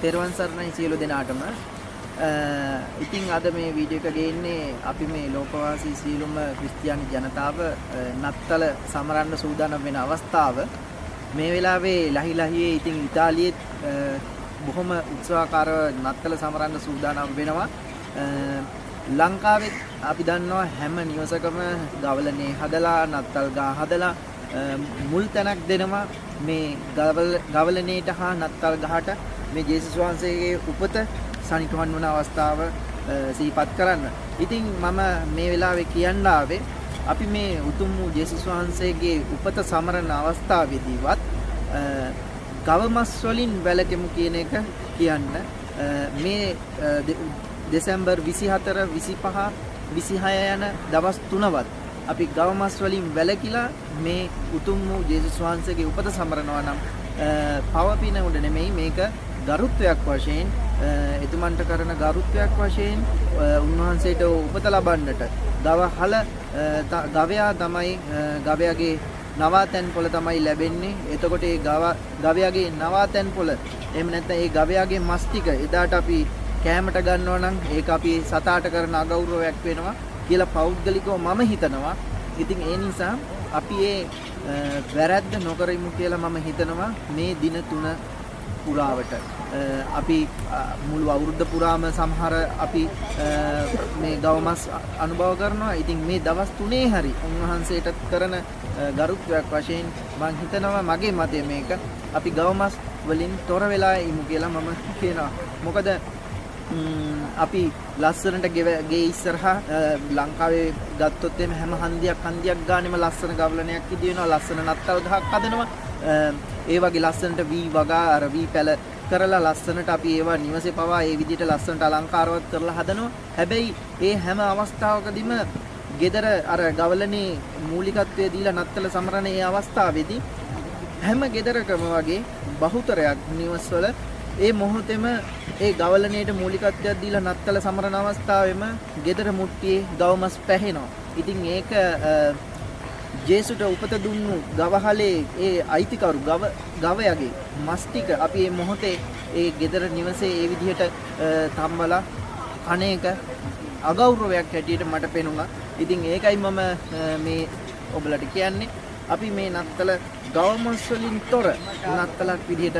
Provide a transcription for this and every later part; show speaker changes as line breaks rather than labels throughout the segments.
තෙරුවන් සරණයි සියලු දෙනාටම. ඉතින් අද මේ වීඩියෝ එක ගේන්නේ අපි මේ ලෝකවාසී සියලුම ක්‍රිස්තියානි ජනතාව නත්තල සමරන්න සූදානම් වෙන අවස්ථාව. මේ වෙලාවේ ලහියේ ඉතින් ඉතාලියේ බොහොම උත්සාහකාරව නත්තල සමරන්න සූදානම් වෙනවා. ලංකාවෙත් අපි දන්නවා හැම නිවසකම ගවලනේ හදලා නත්තල් ගහ හදලා මුල් තැනක් දෙනවා මේ ගවලනේට හා නත්තල් ගහට මේ ජේසුස් වහන්සේගේ උපත සනිටුහන් වන අවස්ථාව සිහිපත් කරන්න. ඉතින් මම මේ වෙලාවේ කියන්න ආවේ අපි මේ උතුම් වූ ජේසුස් වහන්සේගේ උපත සමරන අවස්ථාවේදීවත් ගවමස් වලින් වැළකෙමු කියන එක කියන්න. මේ දෙසැම්බර් 24 25 26 යන දවස් 3වත් අපි ගවමස් වලින් වැළකීලා මේ උතුම් වූ ජේසුස් වහන්සේගේ උපත සමරනවා නම් පවපින උඩ නෙමෙයි මේක ගරුත්වයක් වශයෙන් එතුමන්ට කරන ගරුත්වයක් වශයෙන් උන්වහන්සේට උපත ලබන්නට ගවහල ගවයා තමයි ගවයාගේ නවාතැන් පොළ තමයි ලැබෙන්නේ. එතකොට ඒ ගවයාගේ නවාතැන් පොළ එහෙම නැත්නම් ඒ ගවයාගේ මස් ටික එදාට අපි කෑමට ගන්නවා නම් ඒක අපි සතාට කරන අගෞරවයක් වෙනවා කියලා පෞද්ගලිකව මම හිතනවා. ඉතින් ඒ නිසා අපි ඒ වැරැද්ද නොකරමු කියලා මම හිතනවා. මේ දින 3 පුරාවට අපි මුළු අවුරුද්ද පුරාම සමහර අපි මේ ගවමස් අනුභව කරනවා. ඉතින් මේ දවස් 3 හරි උන්වහන්සේට කරන ගරුත්වයක් වශයෙන් මම හිතනවා මගේ මතය මේක අපි ගවමස් වලින් තොර වෙලා ඉමු කියලා මම කියනවා. මොකද අපි ලස්සනට ගේ ඉස්සරහා ලංකාවේ ගත්තොත් එimhe හැම හන්දියක් ගානෙම ලස්සන ගවලනයක් ඉදිනවා, ලස්සන නත්තල් ගහක් හදනවා. ඒ වගේ ලස්සනට වී වගා අර වී පැල කරලා ලස්සනට අපි ඒවා නිවසේ පවා ඒ විදිහට ලස්සනට අලංකාරවත් කරලා හදනවා. හැබැයි ඒ හැම අවස්ථාවකදීම ගෙදර අර ගවලනේ මූලිකත්වයේ දීලා නත්තල සමරන ඒ අවස්ථාවේදී හැම ගෙදරකම වගේ බහුතරයක් නිවස්වල ඒ මොහොතේම ඒ ගවලනේට මූලිකත්වයක් දීලා නත්තල සමරන අවස්ථාවෙම ගෙදර මුට්ටියේ ගවමස් පැහෙනවා. ඉතින් ඒක ජේසුට උපත දුන්නු ගවහලේ ඒ අයිතිකරු ගවයාගේ මස් ටික අපි මේ මොහොතේ ඒ ගෙදර නිවසේ ඒ විදිහට තම්බලා අනේක අගෞරවයක් හැටියට මට පෙනුණා. ඉතින් ඒකයි මම මේ ඔබලට කියන්නේ අපි මේ නත්තල ගවමස් වලින් තොර නත්තලක් විදිහට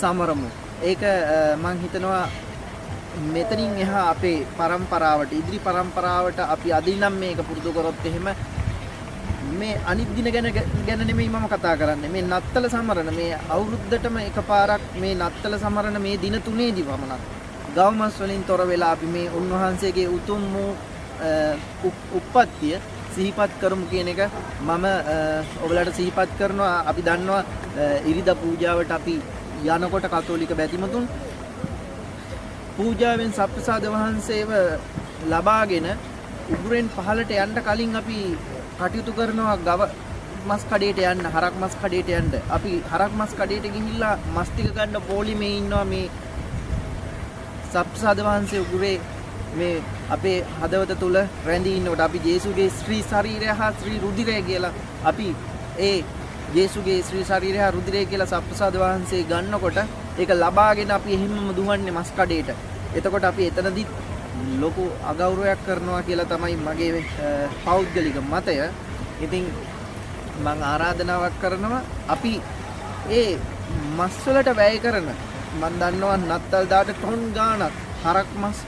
සමරමු. ඒක මම හිතනවා මෙතනින් එහා අපේ પરම්පරාවට ඉදිරි પરම්පරාවට අපි අදිනම් මේක පුරුදු කරොත් එහෙම මේ අනිත් දින ගැන නෙමෙයි මම කතා කරන්නේ. මේ නත්තල සමරන මේ අවුරුද්දටම එකපාරක් මේ නත්තල සමරන මේ දින 3ේදී වමනක් ගවමස් වලින් තොර වෙලා අපි මේ උන්වහන්සේගේ උතුම් වූ උප්පත්තිය සිහිපත් කරමු කියන එක මම ඔයගලට සිහිපත් කරනවා. අපි දන්නවා ඉරිදා පූජාවට අපි යනකොට කතෝලික බැතිමතුන් පූජාවෙන් සප්‍රසාද වහන්සේව ලබාගෙන උගුරෙන් පහළට යන්න කලින් අපි කටයුතු කරනවා ගව මස් කඩේට යන්න, හරක් මස් කඩේට යන්න. අපි හරක් මස් කඩේට ගිහිල්ලා මස් ටික ගන්න පොලිමේ ඉන්නවා මේ සප්‍රසාද වහන්සේ උගුරේ මේ අපේ හදවත තුල රැඳී ඉන්නකොට අපි ජේසුගේ ශ්‍රී ශරීරය හා ශ්‍රී රුධිරය කියලා අපි ඒ ජේසුගේ ශ්‍රී ශරීරය හා රුධිරය කියලා සප්‍රසාද වහන්සේ ගන්නකොට ඒක ලබාගෙන අපි එහෙමම දුවන්නේ මස් කඩේට. එතකොට අපි එතනදිත් ලොකු අගෞරවයක් කරනවා කියලා තමයි මගේ පෞද්ගලික මතය. ඉතින් මම ආරාධනාවක් කරනවා අපි ඒ මස් වලට වැය කරන මම දන්නවා නත්තල් දාට ටොන් ගාණක් හරක් මස්,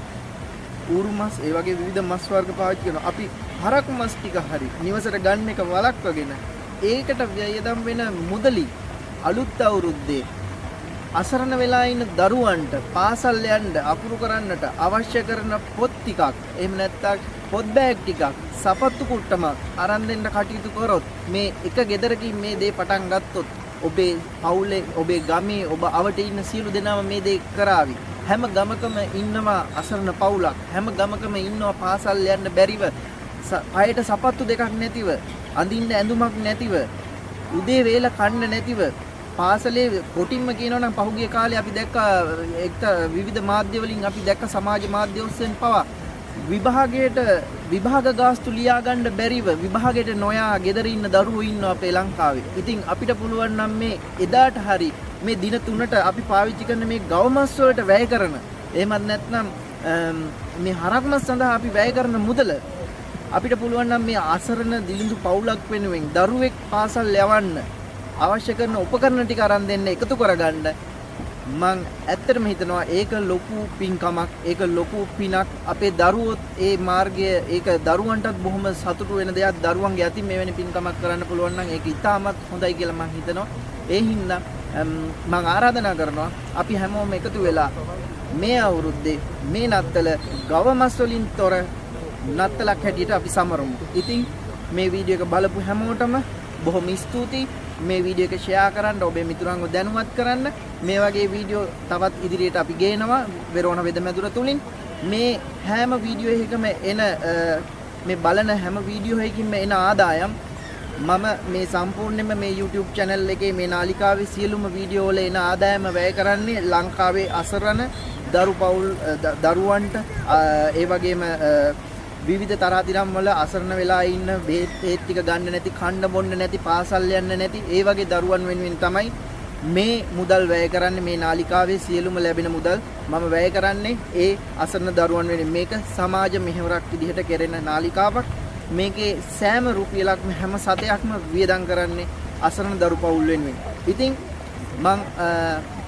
ඌරු මස්, ඒ වගේ විවිධ මස් වර්ග පාවිච්චි කරනවා. අපි හරක් මස් ටික හරි නිවසට ගන්න එක වළක්වගෙන ඒකට වියදම් වෙන මුදලි අලුත් අවුරුද්දේ අසරණ වෙලා ඉන්න දරුවන්ට පාසල් යන්න අකුරු කරන්නට අවශ්‍ය කරන පොත් ටිකක් එහෙම නැත්නම් පොත් බෑග් ටිකක් සපත්තු කුට්ටමක් අරන් දෙන්න කටයුතු කරොත් මේ එක ගෙදරකින් මේ දේ පටන් ගත්තොත් ඔබේ පවුලේ ඔබේ ගමේ ඔබ අවට ඉන්න සියලු දෙනාම මේ දේ කරાવી. හැම ගමකම ඉන්නවා අසරණ පවුලක්. හැම ගමකම ඉන්නවා පාසල් යන්න බැරිව, අයට සපත්තු දෙකක් නැතිව, අඳින්න ඇඳුමක් නැතිව, උදේ වේල කන්න නැතිව, පාසලේ කොටින්ම කියනවා නම් පහුගිය කාලේ අපි දැක්ක විවිධ මාධ්‍ය වලින් අපි දැක්ක සමාජ මාධ්‍ය ඔස්සේ පවා විභාගයට විභාග ගාස්තු ලියා ගන්න බැරිව විභාගයට නොයා ගෙදර ඉන්න දරුවෝ ඉන්නවා අපේ ලංකාවේ. ඉතින් අපිට පුළුවන් නම් මේ එදාට හරි මේ දින 3ට අපි පාවිච්චි කරන මේ ගවමස් වලට වැය කරන එහෙමත් නැත්නම් මේ හරක් මස් සඳහා අපි වැය කරන මුදල අපිට පුළුවන් නම් මේ අසරණ දිලිඳු පවුලක් වෙනුවෙන් දරුවෙක් පාසල් යවන්න අවශ්‍ය කරන උපකරණ ටික අරන් දෙන්න එකතු කරගන්න මං ඇත්තටම හිතනවා ඒක ලොකු පින්කමක් ඒක ලොකු පිනක් අපේ දරුවොත් ඒ මාර්ගය ඒක දරුවන්ටත් බොහොම සතුටු වෙන දෙයක් දරුවන්ගේ අතින් මෙවැනි පින්කමක් කරන්න පුළුවන් නම් ඒක ඉතාමත් හොඳයි කියලා මං හිතනවා ඒ හින්දා මං ආරාධනා කරනවා අපි හැමෝම එකතු වෙලා මේ අවුරුද්දේ මේ නත්තල ගව මස් වලින් තොර නත්තලක් හැටියට අපි සමරමු. ඉතින් මේ වීඩියෝ එක බලපු හැමෝටම බොහොම ස්තුතියි. මේ වීඩියෝ එක ෂෙයා කරන්න ඔබේ මිතුරන්ව දැනුවත් කරන්න. මේ වගේ වීඩියෝ තවත් ඉදිරියට අපි ගේනවා වෙරෝන වෙදමැදුර තුලින්. මේ හැම වීඩියෝ එකකම එන මේ බලන හැම වීඩියෝ එකකින්ම එන ආදායම් මම මේ සම්පූර්ණයෙන්ම මේ YouTube channel එකේ මේ නාලිකාවේ සියලුම වීඩියෝ වල එන ආදායම වැය කරන්නේ ලංකාවේ අසරණ දරුවන්ට ඒ වගේම විවිධ තරාතිරම් වල අසරණ වෙලා ඉන්න බේත් ටික ගන්න නැති කන්න බොන්න නැති පාසල් යන්න නැති ඒ වගේ දරුවන් වෙනුවෙන් තමයි මේ මුදල් වැය කරන්නේ මේ නාලිකාවේ සියලුම ලැබෙන මුදල් මම වැය කරන්නේ ඒ අසරණ දරුවන් වෙනුවෙන් මේක සමාජ මෙහෙවරක් විදිහට කෙරෙන නාලිකාවක් මේකේ සෑම රුපියලක්ම හැම සතයක්ම වියදම් කරන්නේ අසරණ දරු පවුල් වෙනුවෙන් ඉතින් මං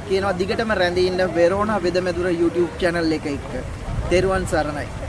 කියනවා දිගටම රැඳී ඉන්න වෙරෝනා වෙදමැදුර YouTube channel එක එක්ක තෙරුවන් සරණයි